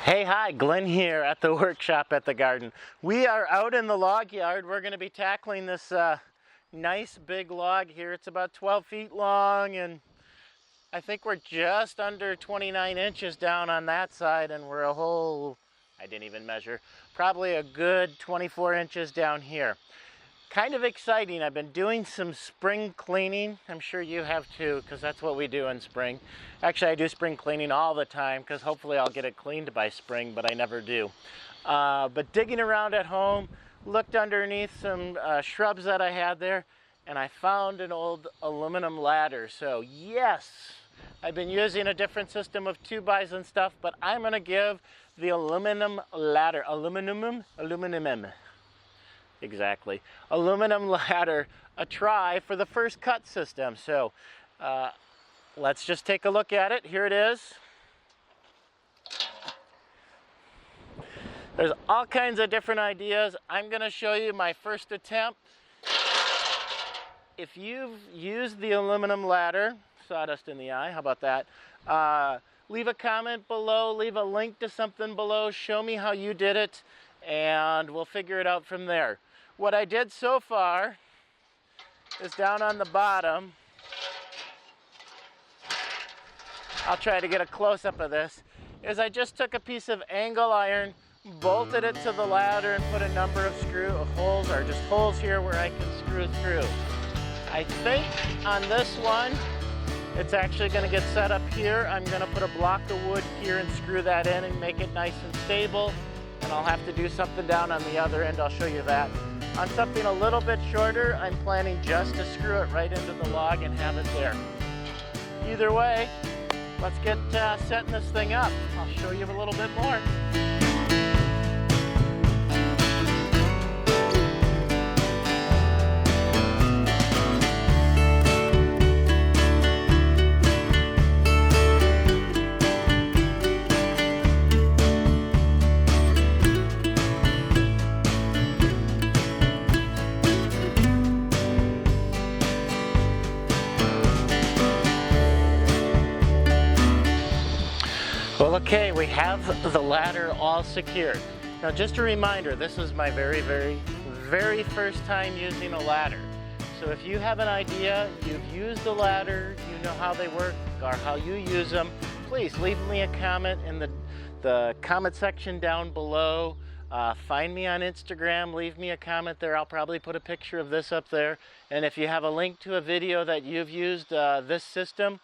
Hey, hi, Glenn here at the workshop at the garden. We are out in the log yard. We're going to be tackling this nice big log here. It's about 12 feet long, and I think we're just under 29 inches down on that side, and we're a whole, I didn't even measure, probably a good 24 inches down here. Kind of exciting. I've been doing some spring cleaning. I'm sure you have too, because that's what we do in spring. Actually, I do spring cleaning all the time because hopefully I'll get it cleaned by spring, but I never do. But digging around at home, looked underneath some shrubs that I had there, and I found an old aluminum ladder. So yes, I've been using a different system of 2x and stuff, but I'm going to give the aluminum ladder, aluminum ladder a try for the first cut system. So let's just take a look at it. Here it is. There's all kinds of different ideas. I'm going to show you my first attempt. If you've used the aluminum ladder, sawdust in the eye, how about that? Leave a comment below, leave a link to something below, show me how you did it, and we'll figure it out from there. What I did so far is down on the bottom, I'll try to get a close-up of this, is I just took a piece of angle iron, bolted it to the ladder, and put a number of holes, or just holes here where I can screw through. I think on this one, it's actually going to get set up here. I'm going to put a block of wood here and screw that in and make it nice and stable. And I'll have to do something down on the other end. I'll show you that. On something a little bit shorter, I'm planning just to screw it right into the log and have it there. Either way, let's get setting this thing up. I'll show you a little bit more. Well, okay, we have the ladder all secured. Now, just a reminder, this is my very first time using a ladder. So if you have an idea, you've used a ladder, you know how they work or how you use them, please leave me a comment in the comment section down below. Find me on Instagram, leave me a comment there. I'll probably put a picture of this up there. And if you have a link to a video that you've used this system,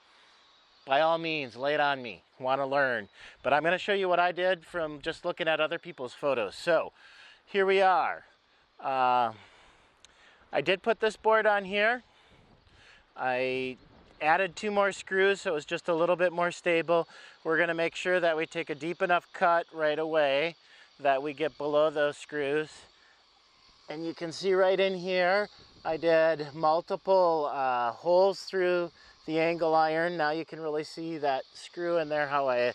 by all means, lay it on me. Want to learn. But I'm going to show you what I did from just looking at other people's photos. So, here we are. I did put this board on here. I added 2 more screws so it was just a little bit more stable. We're going to make sure that we take a deep enough cut right away that we get below those screws. And you can see right in here, I did multiple holes through the angle iron. Now you can really see that screw in there, how I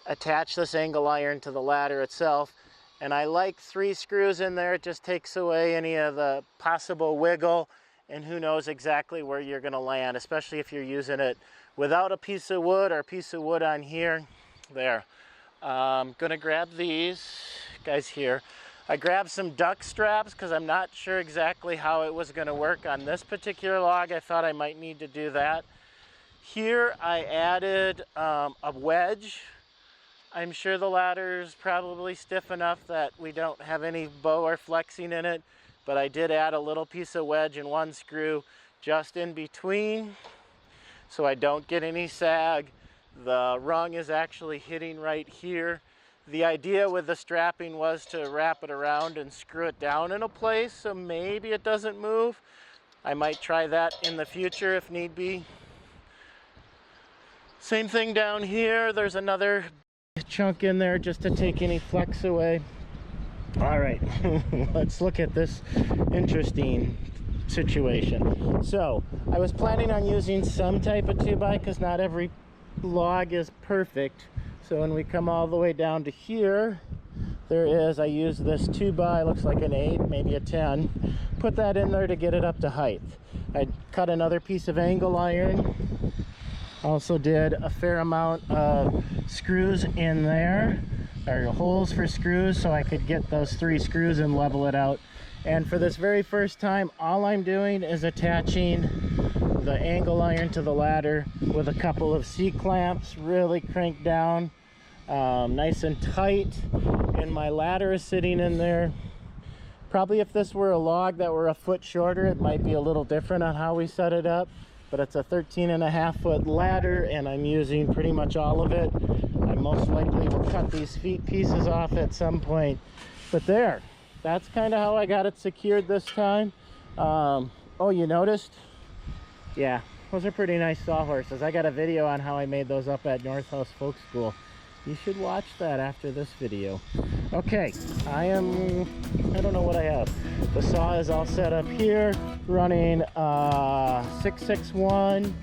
attach this angle iron to the ladder itself. And I like 3 screws in there. It just takes away any of the possible wiggle, and who knows exactly where you're going to land, especially if you're using it without a piece of wood or a piece of wood on here. There. I'm going to grab these guys here. I grabbed some duck straps because I'm not sure exactly how it was going to work on this particular log. I thought I might need to do that. Here I added a wedge. I'm sure the ladder's probably stiff enough that we don't have any bow or flexing in it, but I did add a little piece of wedge and 1 screw just in between so I don't get any sag. The rung is actually hitting right here. The idea with the strapping was to wrap it around and screw it down in a place so maybe it doesn't move. I might try that in the future if need be. Same thing down here. There's another chunk in there just to take any flex away. All right, let's look at this interesting situation. So I was planning on using some type of 2x because not every log is perfect. So when we come all the way down to here, there is, I used this 2x, looks like an 8, maybe a 10. Put that in there to get it up to height. I cut another piece of angle iron. Also did a fair amount of screws in there. or holes for screws so I could get those 3 screws and level it out. And for this very first time, all I'm doing is attaching the angle iron to the ladder with a couple of C-clamps, really cranked down, nice and tight. And my ladder is sitting in there. Probably if this were a log that were a foot shorter, it might be a little different on how we set it up. But it's a 13.5 foot ladder, and I'm using pretty much all of it. I most likely will cut these feet pieces off at some point. But there, that's kind of how I got it secured this time. Oh, you noticed? Yeah, those are pretty nice sawhorses. I got a video on how I made those up at North House Folk School. You should watch that after this video. Okay, I don't know what I have. The saw is all set up here, running 661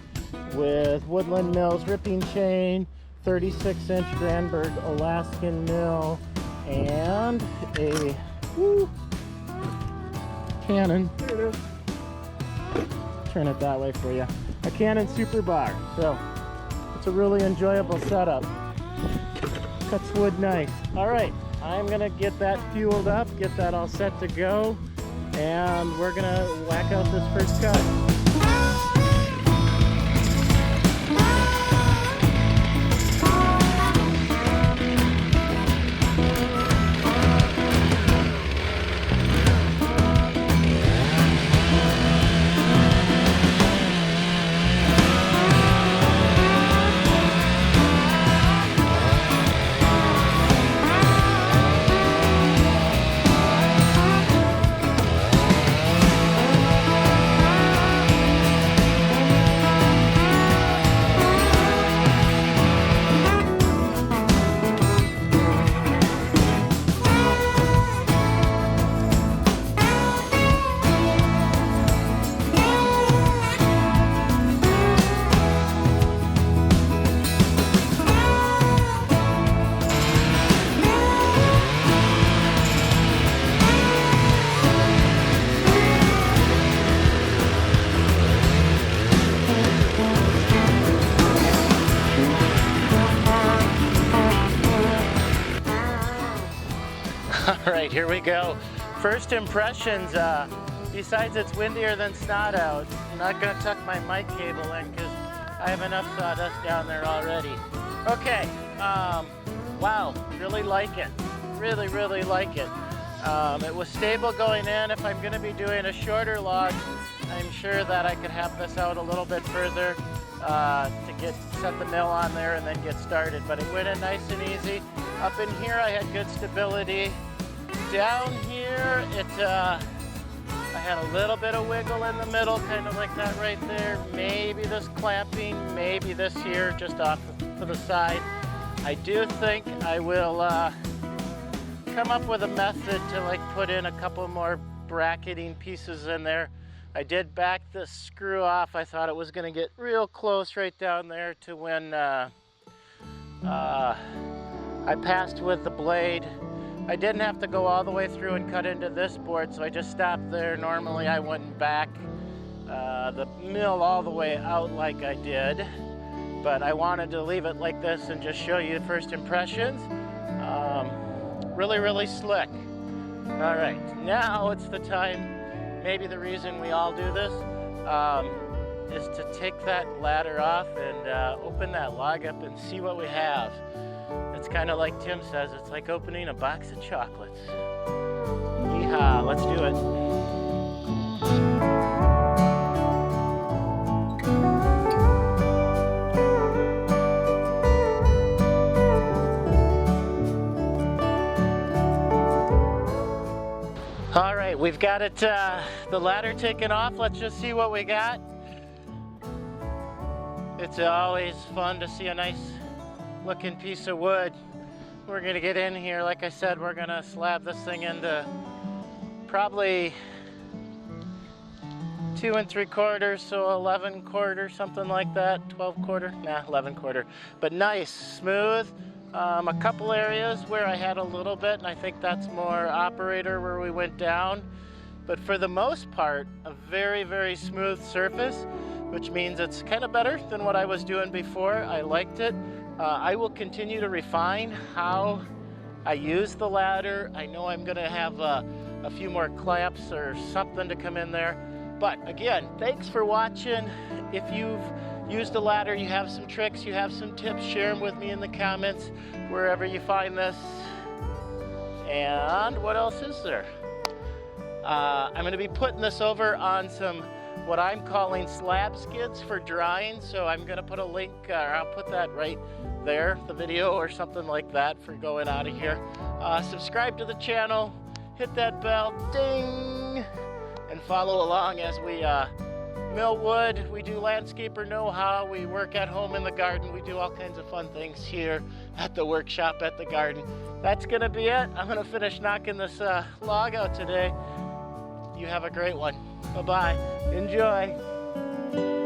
with Woodland Mills ripping chain, 36-inch Granberg Alaskan Mill, and a Cannon. Here it is. Turn it that way for you. A Cannon Super Bar. So it's a really enjoyable setup. Cuts wood nice. All right, I'm gonna get that fueled up, get that all set to go, and we're gonna whack out this first cut. All right, here we go. First impressions, besides it's windier than snot out, I'm not gonna tuck my mic cable in because I have enough sawdust down there already. Okay, wow, really like it. Really, really like it. It was stable going in. If I'm gonna be doing a shorter log, I'm sure that I could have this out a little bit further to set the mill on there and then get started. But it went in nice and easy. Up in here, I had good stability. Down here, I had a little bit of wiggle in the middle, kind of like that right there. Maybe this clamping, maybe this here, just off to the side. I do think I will come up with a method to like put in a couple more bracketing pieces in there. I did back this screw off. I thought it was going to get real close right down there to when I passed with the blade. I didn't have to go all the way through and cut into this board, so I just stopped there. Normally I wouldn't back the mill all the way out like I did, but I wanted to leave it like this and just show you first impressions. Really, really slick. All right, now it's the time, maybe the reason we all do this, is to take that ladder off and open that log up and see what we have. It's kind of like Tim says, it's like opening a box of chocolates. Yeehaw, let's do it. All right, we've got it, the ladder taken off. Let's just see what we got. It's always fun to see a nice looking piece of wood. We're gonna get in here. Like I said, we're gonna slab this thing into probably 2 3/4, so 11/4, something like that. 12/4, nah, 11/4. But nice, smooth. A couple areas where I had a little bit, and I think that's more operator where we went down. But for the most part, a very, very smooth surface, which means it's kind of better than what I was doing before. I liked it. I will continue to refine how I use the ladder. I know I'm gonna have a few more clamps or something to come in there. But again, thanks for watching. If you've used the ladder, you have some tricks, you have some tips, share them with me in the comments, wherever you find this. And what else is there? I'm gonna be putting this over on some, what I'm calling slab skids for drying. So I'm gonna put a link, or I'll put that right there, the video or something like that for going out of here. Subscribe to the channel, hit that bell, ding, and follow along as we mill wood. We do landscaper know-how. We work at home in the garden. We do all kinds of fun things here at the workshop, at the garden. That's gonna be it. I'm gonna finish knocking this log out today. You have a great one. Bye-bye. Enjoy.